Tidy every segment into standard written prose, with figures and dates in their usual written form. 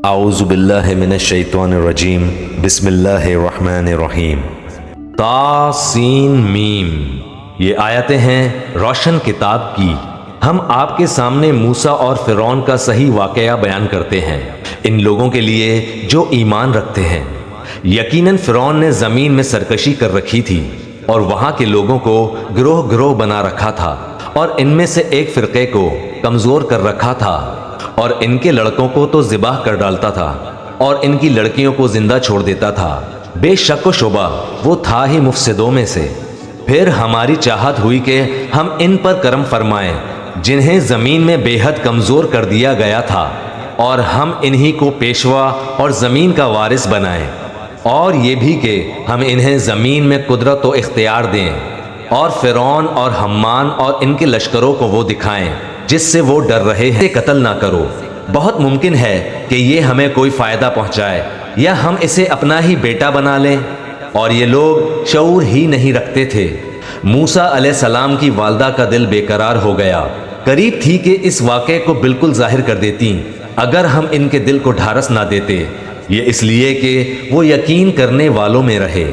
اعوذ باللہ من الشیطان الرجیم بسم اللہ الرحمن الرحیم تا سین میم یہ آیتیں ہیں روشن کتاب کی۔ ہم آپ کے سامنے موسیٰ اور فرعون کا صحیح واقعہ بیان کرتے ہیں ان لوگوں کے لیے جو ایمان رکھتے ہیں۔ یقیناً فرعون نے زمین میں سرکشی کر رکھی تھی اور وہاں کے لوگوں کو گروہ گروہ بنا رکھا تھا اور ان میں سے ایک فرقے کو کمزور کر رکھا تھا اور ان کے لڑکوں کو تو ذبح کر ڈالتا تھا اور ان کی لڑکیوں کو زندہ چھوڑ دیتا تھا۔ بے شک و شبہ وہ تھا ہی مفسدوں میں سے۔ پھر ہماری چاہت ہوئی کہ ہم ان پر کرم فرمائیں جنہیں زمین میں بے حد کمزور کر دیا گیا تھا، اور ہم انہی کو پیشوا اور زمین کا وارث بنائیں، اور یہ بھی کہ ہم انہیں زمین میں قدرت و اختیار دیں، اور فرعون اور حمان اور ان کے لشکروں کو وہ دکھائیں جس سے وہ ڈر رہے ہیں۔ قتل نہ کرو، بہت ممکن ہے کہ یہ ہمیں کوئی فائدہ پہنچائے یا ہم اسے اپنا ہی بیٹا بنا لیں، اور یہ لوگ شعور ہی نہیں رکھتے تھے۔ موسیٰ علیہ السلام کی والدہ کا دل بے قرار ہو گیا، قریب تھی کہ اس واقعے کو بالکل ظاہر کر دیتی اگر ہم ان کے دل کو ڈھارس نہ دیتے۔ یہ اس لیے کہ وہ یقین کرنے والوں میں رہے۔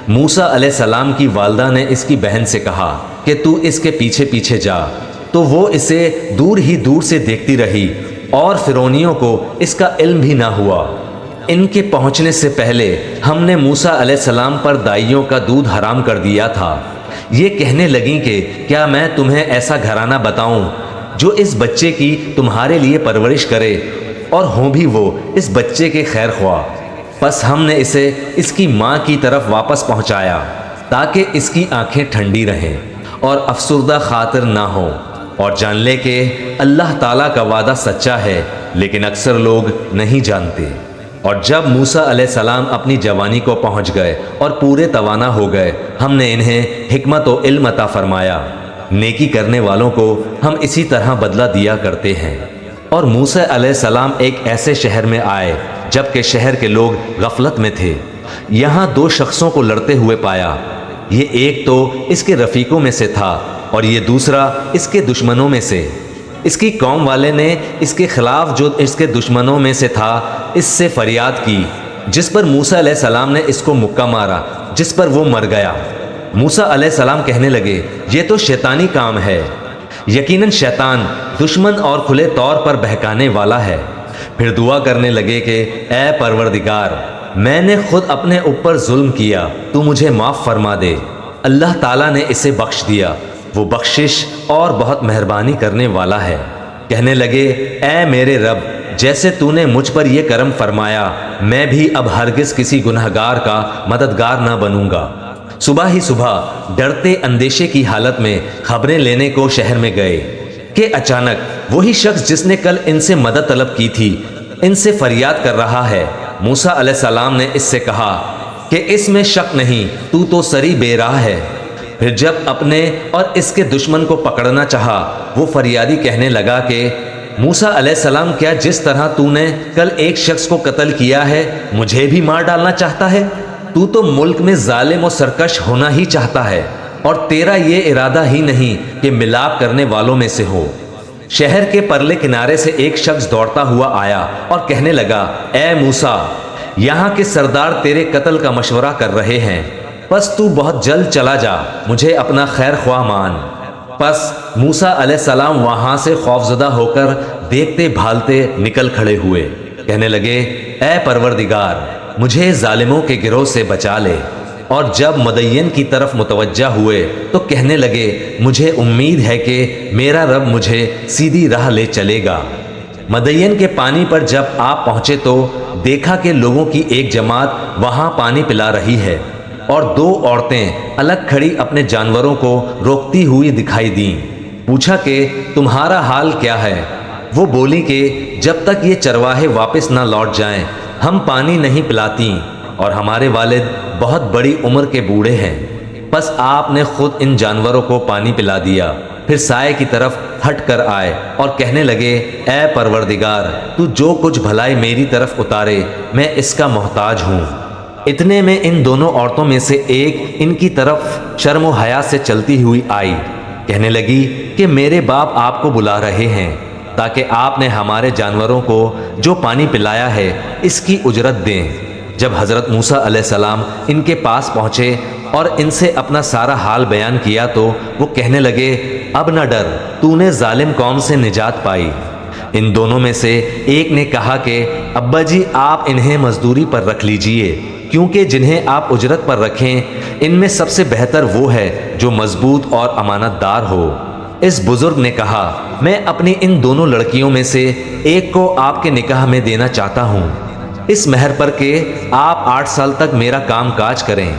موسیٰ علیہ السلام کی والدہ نے اس کی بہن سے کہا کہ تو اس کے پیچھے پیچھے جا، تو وہ اسے دور ہی دور سے دیکھتی رہی اور فرعونیوں کو اس کا علم بھی نہ ہوا۔ ان کے پہنچنے سے پہلے ہم نے موسیٰ علیہ السلام پر دائیوں کا دودھ حرام کر دیا تھا۔ یہ کہنے لگیں کہ کیا میں تمہیں ایسا گھرانہ بتاؤں جو اس بچے کی تمہارے لیے پرورش کرے اور ہوں بھی وہ اس بچے کے خیر خواہ۔ پس ہم نے اسے اس کی ماں کی طرف واپس پہنچایا تاکہ اس کی آنکھیں ٹھنڈی رہیں اور افسردہ خاطر نہ ہوں، اور جان لے کہ اللہ تعالیٰ کا وعدہ سچا ہے لیکن اکثر لوگ نہیں جانتے۔ اور جب موسیٰ علیہ السلام اپنی جوانی کو پہنچ گئے اور پورے توانا ہو گئے، ہم نے انہیں حکمت و علم عطا فرمایا۔ نیکی کرنے والوں کو ہم اسی طرح بدلہ دیا کرتے ہیں۔ اور موسیٰ علیہ السلام ایک ایسے شہر میں آئے جبکہ شہر کے لوگ غفلت میں تھے۔ یہاں دو شخصوں کو لڑتے ہوئے پایا، یہ ایک تو اس کے رفیقوں میں سے تھا اور یہ دوسرا اس کے دشمنوں میں سے۔ اس کی قوم والے نے اس کے خلاف جو اس کے دشمنوں میں سے تھا اس سے فریاد کی، جس پر موسیٰ علیہ السلام نے اس کو مکہ مارا، جس پر وہ مر گیا۔ موسیٰ علیہ السلام کہنے لگے یہ تو شیطانی کام ہے، یقیناً شیطان دشمن اور کھلے طور پر بہکانے والا ہے۔ پھر دعا کرنے لگے کہ اے پروردگار، میں نے خود اپنے اوپر ظلم کیا، تو مجھے معاف فرما دے۔ اللہ تعالیٰ نے اسے بخش دیا، وہ بخشش اور بہت مہربانی کرنے والا ہے۔ کہنے لگے اے میرے رب، جیسے تو نے مجھ پر یہ کرم فرمایا، میں بھی اب ہرگز کسی گنہگار کا مددگار نہ بنوں گا۔ صبح ہی صبح ڈرتے اندیشے کی حالت میں خبریں لینے کو شہر میں گئے کہ اچانک وہی شخص جس نے کل ان سے مدد طلب کی تھی ان سے فریاد کر رہا ہے۔ موسیٰ علیہ السلام نے اس سے کہا کہ اس میں شک نہیں، تو سری بے راہ ہے۔ پھر جب اپنے اور اس کے دشمن کو پکڑنا چاہا، وہ فریادی کہنے لگا کہ موسیٰ علیہ السلام، کیا جس طرح تو نے کل ایک شخص کو قتل کیا ہے مجھے بھی مار ڈالنا چاہتا ہے؟ تو ملک میں ظالم و سرکش ہونا ہی چاہتا ہے، اور تیرا یہ ارادہ ہی نہیں کہ ملاپ کرنے والوں میں سے ہو۔ شہر کے پرلے کنارے سے ایک شخص دوڑتا ہوا آیا اور کہنے لگا اے موسیٰ، یہاں کے سردار تیرے قتل کا مشورہ کر رہے ہیں، پس تو بہت جلد چلا جا، مجھے اپنا خیر خواہ مان۔ پس موسیٰ علیہ السلام وہاں سے خوفزدہ ہو کر دیکھتے بھالتے نکل کھڑے ہوئے، کہنے لگے اے پروردگار، مجھے ظالموں کے گروہ سے بچا لے۔ اور جب مدین کی طرف متوجہ ہوئے تو کہنے لگے مجھے امید ہے کہ میرا رب مجھے سیدھی راہ لے چلے گا۔ مدین کے پانی پر جب آپ پہنچے تو دیکھا کہ لوگوں کی ایک جماعت وہاں پانی پلا رہی ہے، اور دو عورتیں الگ کھڑی اپنے جانوروں کو روکتی ہوئی دکھائی دیں۔ پوچھا کہ تمہارا حال کیا ہے؟ وہ بولی کہ جب تک یہ چرواہے واپس نہ لوٹ جائیں ہم پانی نہیں پلاتی، اور ہمارے والد بہت بڑی عمر کے بوڑھے ہیں۔ پس آپ نے خود ان جانوروں کو پانی پلا دیا، پھر سائے کی طرف ہٹ کر آئے اور کہنے لگے اے پروردگار، تو جو کچھ بھلائی میری طرف اتارے میں اس کا محتاج ہوں۔ اتنے میں ان دونوں عورتوں میں سے ایک ان کی طرف شرم و حیا سے چلتی ہوئی آئی، کہنے لگی کہ میرے باپ آپ کو بلا رہے ہیں۔ تاکہ آپ نے ہمارے جانوروں کو جو پانی پلایا ہے اس کی اجرت دیں۔ جب حضرت موسیٰ علیہ السلام ان کے پاس پہنچے اور ان سے اپنا سارا حال بیان کیا تو وہ کہنے لگے، اب نہ ڈر، تو نے ظالم قوم سے نجات پائی۔ ان دونوں میں سے ایک نے کہا کہ ابا جی آپ انہیں مزدوری پر رکھ لیجئے، کیونکہ جنہیں آپ اجرت پر رکھیں ان میں سب سے بہتر وہ ہے جو مضبوط اور امانت دار ہو۔ اس بزرگ نے کہا، میں اپنی ان دونوں لڑکیوں میں سے ایک کو آپ کے نکاح میں دینا چاہتا ہوں، اس مہر پر کہ آپ 8 سال تک میرا کام کاج کریں۔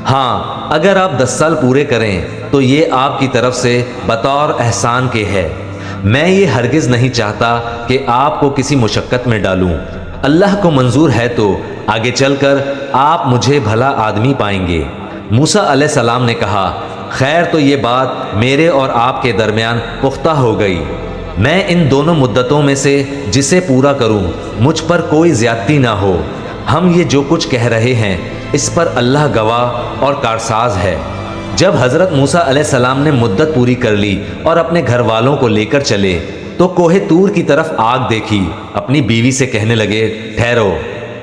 ہاں، اگر آپ 10 سال پورے کریں تو یہ آپ کی طرف سے بطور احسان کے ہے۔ میں یہ ہرگز نہیں چاہتا کہ آپ کو کسی مشقت میں ڈالوں۔ اللہ کو منظور ہے تو آگے چل کر آپ مجھے بھلا آدمی پائیں گے۔ موسیٰ علیہ السلام نے کہا، خیر تو یہ بات میرے اور آپ کے درمیان پختہ ہو گئی۔ میں ان دونوں مدتوں میں سے جسے پورا کروں مجھ پر کوئی زیادتی نہ ہو۔ ہم یہ جو کچھ کہہ رہے ہیں اس پر اللہ گواہ اور کارساز ہے۔ جب حضرت موسیٰ علیہ السلام نے مدت پوری کر لی اور اپنے گھر والوں کو لے کر چلے تو کوہ طور کی طرف آگ دیکھی۔ اپنی بیوی سے کہنے لگے، ٹھہرو،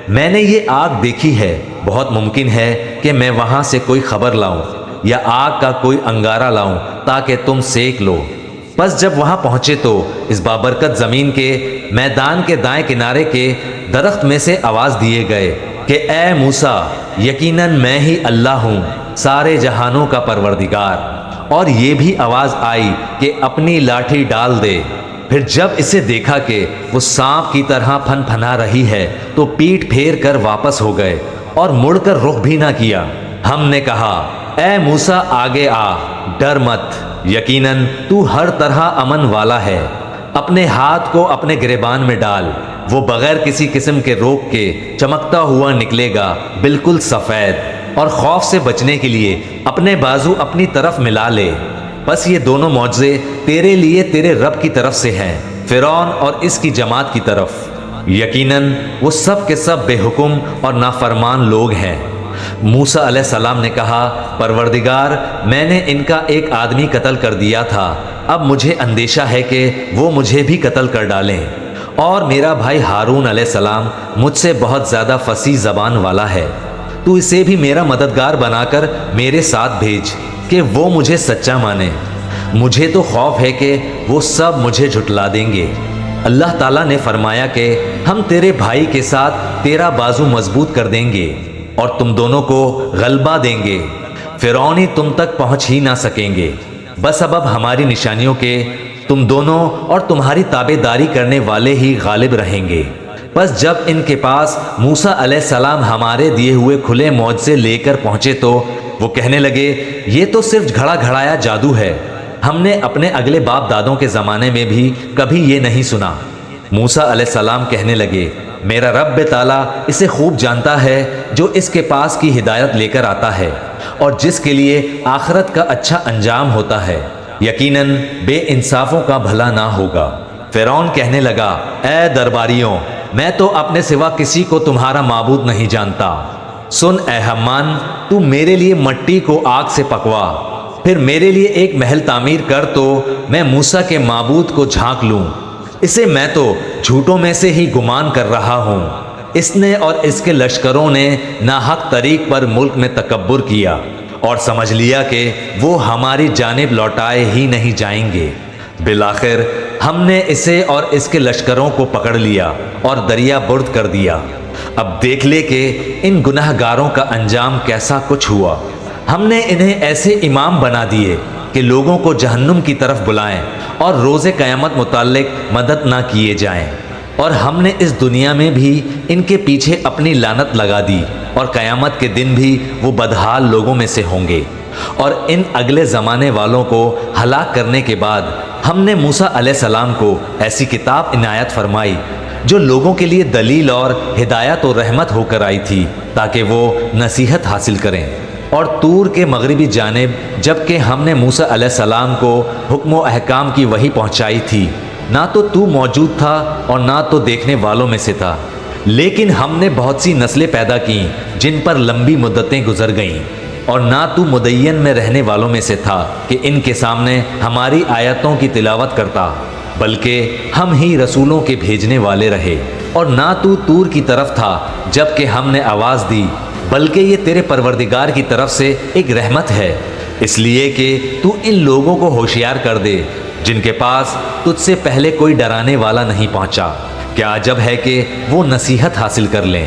میں نے یہ آگ دیکھی ہے، بہت ممکن ہے کہ میں وہاں سے کوئی خبر لاؤں یا آگ کا کوئی انگارہ لاؤں تاکہ تم سیک لو۔ بس جب وہاں پہنچے تو اس بابرکت زمین کے میدان کے دائیں کنارے کے درخت میں سے آواز دیے گئے کہ اے موسیٰ، یقیناً میں ہی اللہ ہوں، سارے جہانوں کا پروردگار۔ اور یہ بھی آواز آئی کہ اپنی لاٹھی ڈال دے۔ پھر جب اسے دیکھا کہ وہ سانپ کی طرح پھن پھنا رہی ہے تو پیٹ پھیر کر واپس ہو گئے اور مڑ کر رخ بھی نہ کیا۔ ہم نے کہا، اے موسیٰ آگے آ، ڈر مت، یقیناً تو ہر طرح امن والا ہے۔ اپنے ہاتھ کو اپنے گریبان میں ڈال، وہ بغیر کسی قسم کے روک کے چمکتا ہوا نکلے گا، بالکل سفید، اور خوف سے بچنے کے لیے اپنے بازو اپنی طرف ملا لے۔ بس یہ دونوں معجزے تیرے لیے تیرے رب کی طرف سے ہیں، فرعون اور اس کی جماعت کی طرف۔ یقیناً وہ سب کے سب بے حکم اور نافرمان لوگ ہیں۔ موسیٰ علیہ السلام نے کہا، پروردگار، میں نے ان کا ایک آدمی قتل کر دیا تھا، اب مجھے اندیشہ ہے کہ وہ مجھے بھی قتل کر ڈالیں، اور میرا بھائی ہارون علیہ السلام مجھ سے بہت زیادہ فصیح زبان والا ہے، تو اسے بھی میرا مددگار بنا کر میرے ساتھ بھیج کہ وہ مجھے سچا مانے۔ مجھے تو خوف ہے کہ وہ سب مجھے جھٹلا دیں گے۔ اللہ تعالیٰ نے فرمایا کہ ہم تیرے بھائی کے ساتھ تیرا بازو مضبوط کر دیں گے اور تم دونوں کو غلبہ دیں گے، فرعونی تم تک پہنچ ہی نہ سکیں گے۔ بس اب ہماری نشانیوں کے تم دونوں اور تمہاری تابع داری کرنے والے ہی غالب رہیں گے۔ بس جب ان کے پاس موسیٰ علیہ السلام ہمارے دیے ہوئے کھلے معجزے لے کر پہنچے تو وہ کہنے لگے، یہ تو صرف گھڑا گھڑایا جادو ہے، ہم نے اپنے اگلے باپ دادوں کے زمانے میں بھی کبھی یہ نہیں سنا۔ موسیٰ علیہ السلام کہنے لگے، میرا رب تعالیٰ اسے خوب جانتا ہے جو اس کے پاس کی ہدایت لے کر آتا ہے اور جس کے لیے آخرت کا اچھا انجام ہوتا ہے، یقیناً بے انصافوں کا بھلا نہ ہوگا۔ فرعون کہنے لگا، اے درباریوں، میں تو اپنے سوا کسی کو تمہارا معبود نہیں جانتا۔ سن اے حمان، تو میرے لیے مٹی کو آگ سے پکوا، پھر میرے لیے ایک محل تعمیر کر تو میں موسیٰ کے معبود کو جھانک لوں۔ اسے میں تو جھوٹوں میں سے ہی گمان کر رہا ہوں۔ اس نے اور اس کے لشکروں نے ناحق طریق پر ملک میں تکبر کیا اور سمجھ لیا کہ وہ ہماری جانب لوٹائے ہی نہیں جائیں گے۔ بالآخر ہم نے اسے اور اس کے لشکروں کو پکڑ لیا اور دریا برد کر دیا۔ اب دیکھ لے کہ ان گناہ گاروں کا انجام کیسا کچھ ہوا۔ ہم نے انہیں ایسے امام بنا دیے کہ لوگوں کو جہنم کی طرف بلائیں اور روز قیامت متعلق مدد نہ کیے جائیں، اور ہم نے اس دنیا میں بھی ان کے پیچھے اپنی لعنت لگا دی، اور قیامت کے دن بھی وہ بدحال لوگوں میں سے ہوں گے۔ اور ان اگلے زمانے والوں کو ہلاک کرنے کے بعد ہم نے موسیٰ علیہ السلام کو ایسی کتاب عنایت فرمائی جو لوگوں کے لیے دلیل اور ہدایت و رحمت ہو کر آئی تھی تاکہ وہ نصیحت حاصل کریں۔ اور طور کے مغربی جانب جب کہ ہم نے موسیٰ علیہ السلام کو حکم و احکام کی وحی پہنچائی تھی، نہ تو موجود تھا اور نہ تو دیکھنے والوں میں سے تھا، لیکن ہم نے بہت سی نسلیں پیدا کیں جن پر لمبی مدتیں گزر گئیں، اور نہ تو مدین میں رہنے والوں میں سے تھا کہ ان کے سامنے ہماری آیتوں کی تلاوت کرتا، بلکہ ہم ہی رسولوں کے بھیجنے والے رہے، اور نہ تو طور کی طرف تھا جب کہ ہم نے آواز دی، بلکہ یہ تیرے پروردگار کی طرف سے ایک رحمت ہے، اس لیے کہ تو ان لوگوں کو ہوشیار کر دے جن کے پاس تجھ سے پہلے کوئی ڈرانے والا نہیں پہنچا۔ کیا عجب ہے کہ وہ نصیحت حاصل کر لیں۔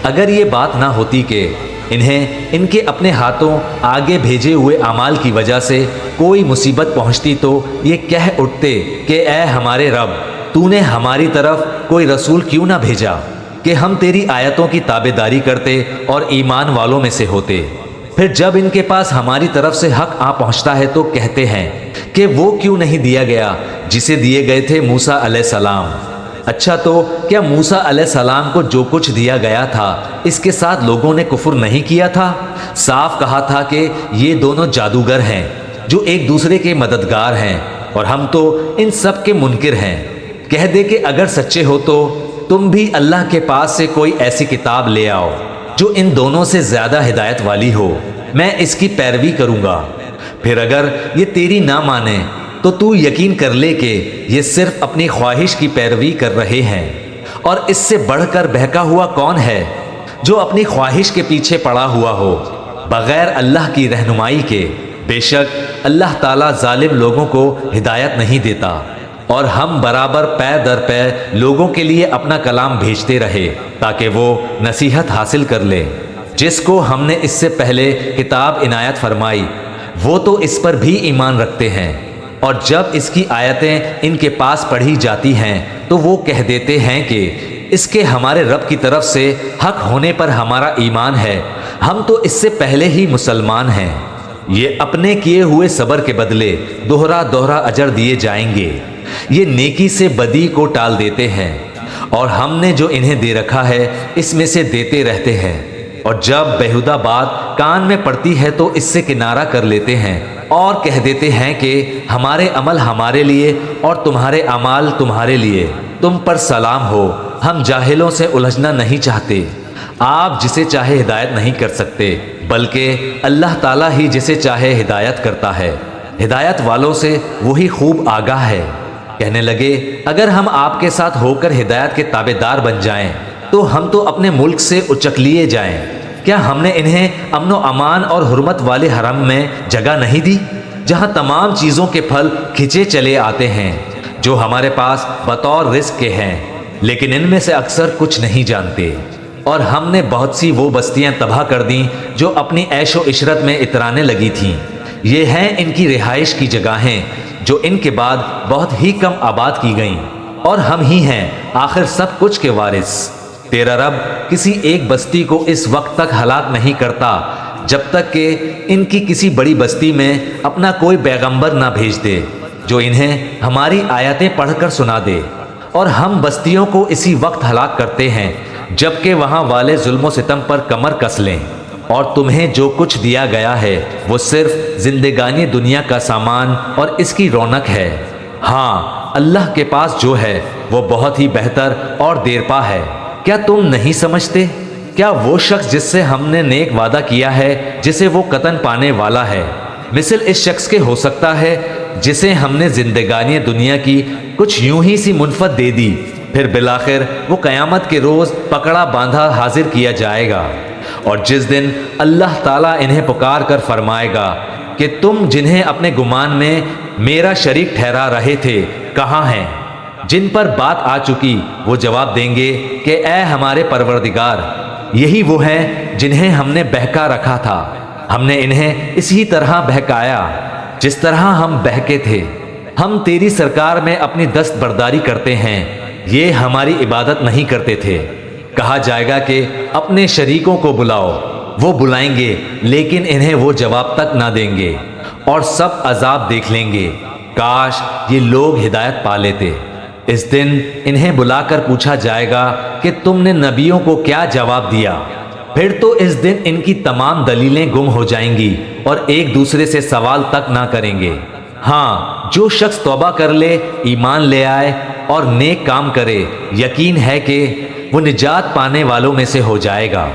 اگر یہ بات نہ ہوتی کہ انہیں ان کے اپنے ہاتھوں آگے بھیجے ہوئے اعمال کی وجہ سے کوئی مصیبت پہنچتی تو یہ کہہ اٹھتے کہ اے ہمارے رب، تو نے ہماری طرف کوئی رسول کیوں نہ بھیجا کہ ہم تیری آیتوں کی تابعداری کرتے اور ایمان والوں میں سے ہوتے۔ پھر جب ان کے پاس ہماری طرف سے حق آ پہنچتا ہے تو کہتے ہیں کہ وہ کیوں نہیں دیا گیا جسے دیے گئے تھے موسیٰ علیہ السلام۔ اچھا تو کیا موسیٰ علیہ السلام کو جو کچھ دیا گیا تھا اس کے ساتھ لوگوں نے کفر نہیں کیا تھا؟ صاف کہا تھا کہ یہ دونوں جادوگر ہیں جو ایک دوسرے کے مددگار ہیں، اور ہم تو ان سب کے منکر ہیں۔ کہہ دے کہ اگر سچے ہو تو تم بھی اللہ کے پاس سے کوئی ایسی کتاب لے آؤ جو ان دونوں سے زیادہ ہدایت والی ہو، میں اس کی پیروی کروں گا۔ پھر اگر یہ تیری نہ مانے تو یقین کر لے کہ یہ صرف اپنی خواہش کی پیروی کر رہے ہیں، اور اس سے بڑھ کر بہکا ہوا کون ہے جو اپنی خواہش کے پیچھے پڑا ہوا ہو بغیر اللہ کی رہنمائی کے۔ بے شک اللہ تعالیٰ ظالم لوگوں کو ہدایت نہیں دیتا، اور ہم برابر پے در پے لوگوں کے لیے اپنا کلام بھیجتے رہے تاکہ وہ نصیحت حاصل کر لے۔ جس کو ہم نے اس سے پہلے کتاب عنایت فرمائی وہ تو اس پر بھی ایمان رکھتے ہیں، اور جب اس کی آیتیں ان کے پاس پڑھی جاتی ہیں تو وہ کہہ دیتے ہیں کہ اس کے ہمارے رب کی طرف سے حق ہونے پر ہمارا ایمان ہے، ہم تو اس سے پہلے ہی مسلمان ہیں۔ یہ اپنے کیے ہوئے صبر کے بدلے دوہرا دوہرا اجر دیے جائیں گے۔ یہ نیکی سے بدی کو ٹال دیتے ہیں، اور ہم نے جو انہیں دے رکھا ہے اس میں سے دیتے رہتے ہیں، اور جب بیہودہ بات کان میں پڑتی ہے تو اس سے کنارہ کر لیتے ہیں، اور کہہ دیتے ہیں کہ ہمارے عمل ہمارے لیے اور تمہارے اعمال تمہارے لیے، تم پر سلام ہو، ہم جاہلوں سے الجھنا نہیں چاہتے۔ آپ جسے چاہے ہدایت نہیں کر سکتے، بلکہ اللہ تعالیٰ ہی جسے چاہے ہدایت کرتا ہے، ہدایت والوں سے وہی خوب آگاہ ہے۔ کہنے لگے اگر ہم آپ کے ساتھ ہو کر ہدایت کے تابع دار بن جائیں تو ہم تو اپنے ملک سے اچک لیے جائیں۔ کیا ہم نے انہیں امن و امان اور حرمت والے حرم میں جگہ نہیں دی جہاں تمام چیزوں کے پھل کھچے چلے آتے ہیں جو ہمارے پاس بطور رزق کے ہیں، لیکن ان میں سے اکثر کچھ نہیں جانتے۔ اور ہم نے بہت سی وہ بستیاں تباہ کر دیں جو اپنی عیش و عشرت میں اترانے لگی تھیں۔ یہ ہیں ان کی رہائش کی جگہیں جو ان کے بعد بہت ہی کم آباد کی گئیں، اور ہم ہی ہیں آخر سب کچھ کے وارث۔ تیرا رب کسی ایک بستی کو اس وقت تک ہلاک نہیں کرتا جب تک کہ ان کی کسی بڑی بستی میں اپنا کوئی پیغمبر نہ بھیج دے جو انہیں ہماری آیتیں پڑھ کر سنا دے، اور ہم بستیوں کو اسی وقت ہلاک کرتے ہیں جبکہ وہاں والے ظلم و ستم پر کمر کس لیں۔ اور تمہیں جو کچھ دیا گیا ہے وہ صرف زندگانی دنیا کا سامان اور اس کی رونق ہے، ہاں اللہ کے پاس جو ہے وہ بہت ہی بہتر اور دیرپا ہے۔ کیا تم نہیں سمجھتے؟ کیا وہ شخص جس سے ہم نے نیک وعدہ کیا ہے جسے وہ قطن پانے والا ہے، مثل اس شخص کے ہو سکتا ہے جسے ہم نے زندگانی دنیا کی کچھ یوں ہی سی منفت دے دی، پھر بالآخر وہ قیامت کے روز پکڑا باندھا حاضر کیا جائے گا، اور جس دن اللہ تعالیٰ انہیں پکار کر فرمائے گا کہ تم جنہیں اپنے گمان میں میرا شریک ٹھہرا رہے تھے کہاں ہیں؟ جن پر بات آ چکی وہ جواب دیں گے کہ اے ہمارے پروردگار، یہی وہ ہیں جنہیں ہم نے بہکا رکھا تھا، ہم نے انہیں اسی طرح بہکایا جس طرح ہم بہکے تھے۔ ہم تیری سرکار میں اپنی دست برداری کرتے ہیں، یہ ہماری عبادت نہیں کرتے تھے۔ کہا جائے گا کہ اپنے شریکوں کو بلاؤ، وہ بلائیں گے لیکن انہیں وہ جواب تک نہ دیں گے، اور سب عذاب دیکھ لیں گے۔ کاش یہ لوگ ہدایت پا لیتے۔ اس دن انہیں بلا کر پوچھا جائے گا کہ تم نے نبیوں کو کیا جواب دیا؟ پھر تو اس دن ان کی تمام دلیلیں گم ہو جائیں گی اور ایک دوسرے سے سوال تک نہ کریں گے۔ ہاں جو شخص توبہ کر لے، ایمان لے آئے اور نیک کام کرے، یقین ہے کہ وہ نجات پانے والوں میں سے ہو جائے گا۔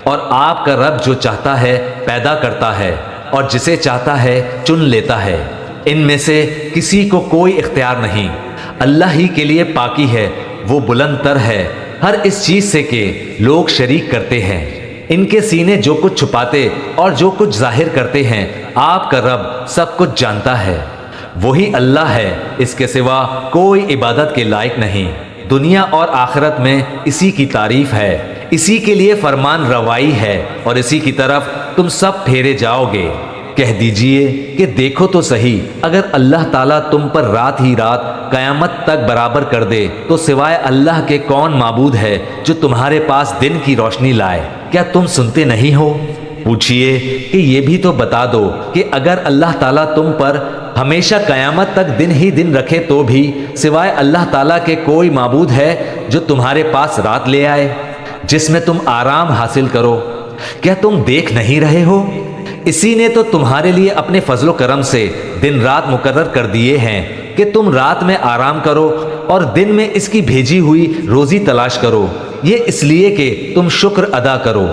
اور آپ کا رب جو چاہتا ہے پیدا کرتا ہے، اور جسے چاہتا ہے چن لیتا ہے، ان میں سے کسی کو کوئی اختیار نہیں اللہ ہی کے لیے پاکی ہے، وہ بلند تر ہے ہر اس چیز سے کہ لوگ شریک کرتے ہیں۔ ان کے سینے جو کچھ چھپاتے اور جو کچھ ظاہر کرتے ہیں، آپ کا رب سب کچھ جانتا ہے۔ وہی اللہ ہے، اس کے سوا کوئی عبادت کے لائق نہیں۔ دنیا اور آخرت میں اسی کی تعریف ہے، اسی کے لیے فرمان روائی ہے اور اسی کی طرف تم سب پھیرے جاؤ گے۔ کہہ دیجئے کہ دیکھو تو صحیح، اگر اللہ تعالیٰ تم پر رات ہی رات قیامت تک برابر کر دے تو سوائے اللہ کے کون معبود ہے جو تمہارے پاس دن کی روشنی لائے؟ کیا تم سنتے نہیں ہو؟ پوچھئے کہ یہ بھی تو بتا دو کہ اگر اللہ تعالیٰ تم پر ہمیشہ قیامت تک دن ہی دن رکھے تو بھی سوائے اللہ تعالیٰ کے کوئی معبود ہے جو تمہارے پاس رات لے آئے جس میں تم آرام حاصل کرو؟ کیا تم دیکھ نہیں رہے ہو؟ اسی نے تو تمہارے لیے اپنے فضل و کرم سے دن رات مقرر کر دیے ہیں کہ تم رات میں آرام کرو اور دن میں اس کی بھیجی ہوئی روزی تلاش کرو، یہ اس لیے کہ تم شکر ادا کرو۔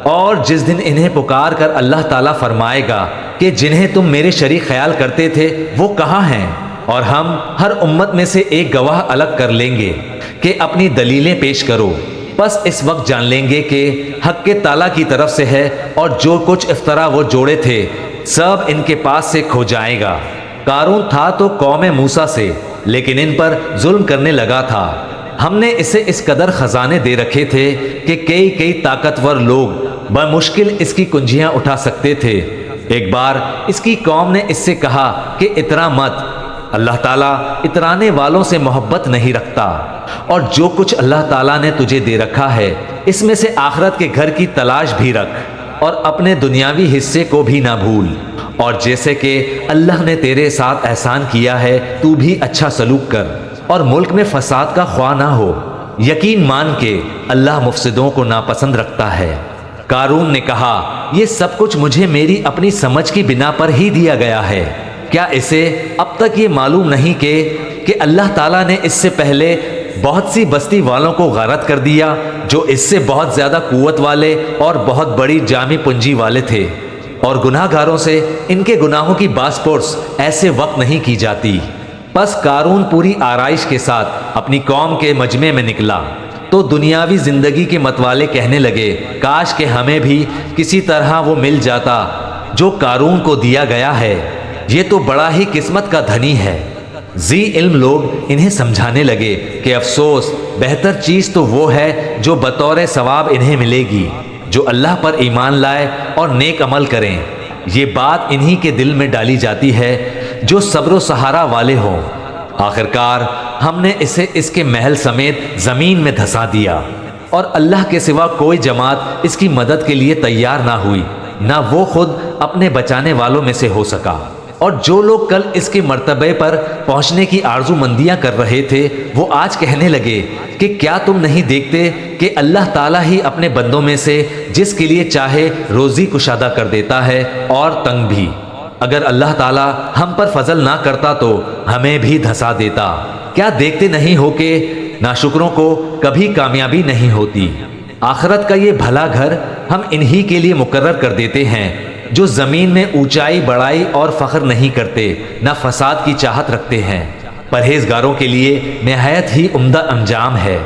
اور جس دن انہیں پکار کر اللہ تعالیٰ فرمائے گا کہ جنہیں تم میرے شریک خیال کرتے تھے وہ کہاں ہیں، اور ہم ہر امت میں سے ایک گواہ الگ کر لیں گے کہ اپنی دلیلیں پیش کرو، بس اس وقت جان لیں گے کہ حق کے تعالیٰ کی طرف سے ہے اور جو کچھ افطرا وہ جوڑے تھے سب ان کے پاس سے کھو جائے گا۔ قارون تھا تو قوم موسیٰ سے، لیکن ان پر ظلم کرنے لگا تھا۔ ہم نے اسے اس قدر خزانے دے رکھے تھے کہ کئی طاقتور لوگ بمشکل اس کی کنجیاں اٹھا سکتے تھے۔ ایک بار اس کی قوم نے اس سے کہا کہ اترا مت، اللہ تعالیٰ اترانے والوں سے محبت نہیں رکھتا، اور جو کچھ اللہ تعالیٰ نے تجھے دے رکھا ہے اس میں سے آخرت کے گھر کی تلاش بھی رکھ اور اپنے دنیاوی حصے کو بھی نہ بھول، اور جیسے کہ اللہ نے تیرے ساتھ احسان کیا ہے تو بھی اچھا سلوک کر اور ملک میں فساد کا خواہ نہ ہو۔ یقین مان کے اللہ مفسدوں کو ناپسند رکھتا ہے۔ قارون نے کہا یہ سب کچھ مجھے میری اپنی سمجھ کی بنا پر ہی دیا گیا ہے، کیا اسے اب تک یہ معلوم نہیں کہ اللہ تعالیٰ نے اس سے پہلے بہت سی بستی والوں کو غارت کر دیا جو اس سے بہت زیادہ قوت والے اور بہت بڑی جامع پنجی والے تھے، اور گناہ گاروں سے ان کے گناہوں کی باز پرس ایسے وقت نہیں کی جاتی۔ پس قارون پوری آرائش کے ساتھ اپنی قوم کے مجمع میں نکلا تو دنیاوی زندگی کے متوالے کہنے لگے کاش کہ ہمیں بھی کسی طرح وہ مل جاتا جو قارون کو دیا گیا ہے، یہ تو بڑا ہی قسمت کا دھنی ہے۔ ذی علم لوگ انہیں سمجھانے لگے کہ افسوس، بہتر چیز تو وہ ہے جو بطور ثواب انہیں ملے گی جو اللہ پر ایمان لائے اور نیک عمل کریں۔ یہ بات انہی کے دل میں ڈالی جاتی ہے جو صبر و سہارا والے ہوں۔ آخرکار ہم نے اسے اس کے محل سمیت زمین میں دھسا دیا، اور اللہ کے سوا کوئی جماعت اس کی مدد کے لیے تیار نہ ہوئی، نہ وہ خود اپنے بچانے والوں میں سے ہو سکا۔ اور جو لوگ کل اس کے مرتبے پر پہنچنے کی آرزو مندیاں کر رہے تھے وہ آج کہنے لگے کہ کیا تم نہیں دیکھتے کہ اللہ تعالیٰ ہی اپنے بندوں میں سے جس کے لیے چاہے روزی کشادہ کر دیتا ہے اور تنگ بھی۔ اگر اللہ تعالیٰ ہم پر فضل نہ کرتا تو ہمیں بھی دھسا دیتا۔ کیا دیکھتے نہیں ہو کہ ناشکروں کو کبھی کامیابی نہیں ہوتی؟ آخرت کا یہ بھلا گھر ہم انہی کے لیے مقرر کر دیتے ہیں جو زمین میں اونچائی بڑائی اور فخر نہیں کرتے، نہ فساد کی چاہت رکھتے ہیں۔ پرہیزگاروں کے لیے نہایت ہی عمدہ انجام ہے۔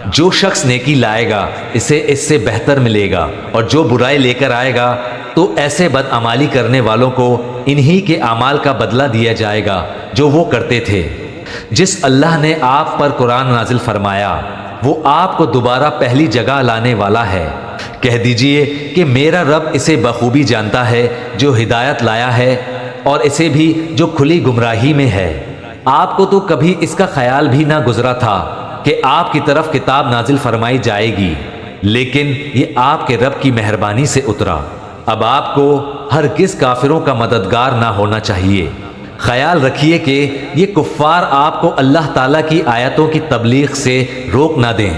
جو شخص نیکی لائے گا اسے اس سے بہتر ملے گا، اور جو برائی لے کر آئے گا تو ایسے بدعمالی کرنے والوں کو انہی کے اعمال کا بدلہ دیا جائے گا جو وہ کرتے تھے۔ جس اللہ نے آپ پر قرآن نازل فرمایا وہ آپ کو دوبارہ پہلی جگہ لانے والا ہے۔ کہہ دیجئے کہ میرا رب اسے بخوبی جانتا ہے جو ہدایت لایا ہے اور اسے بھی جو کھلی گمراہی میں ہے۔ آپ کو تو کبھی اس کا خیال بھی نہ گزرا تھا کہ آپ کی طرف کتاب نازل فرمائی جائے گی، لیکن یہ آپ کے رب کی مہربانی سے اترا۔ اب آپ کو ہرگز کافروں کا مددگار نہ ہونا چاہیے۔ خیال رکھیے کہ یہ کفار آپ کو اللہ تعالیٰ کی آیتوں کی تبلیغ سے روک نہ دیں،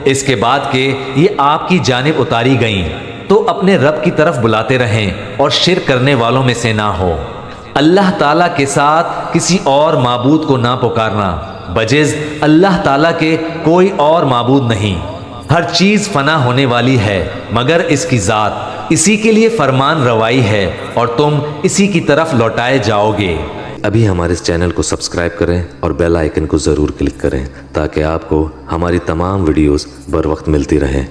اس کے بعد کہ یہ آپ کی جانب اتاری گئیں تو اپنے رب کی طرف بلاتے رہیں اور شرک کرنے والوں میں سے نہ ہو۔ اللہ تعالیٰ کے ساتھ کسی اور معبود کو نہ پکارنا، بجز اللہ تعالیٰ کے کوئی اور معبود نہیں۔ ہر چیز فنا ہونے والی ہے مگر اس کی ذات، اسی کے لیے فرمان روائی ہے اور تم اسی کی طرف لوٹائے جاؤ گے۔ ابھی ہمارے اس چینل کو سبسکرائب کریں اور بیل آئیکن کو ضرور کلک کریں تاکہ آپ کو ہماری تمام ویڈیوز بر وقت ملتی رہیں۔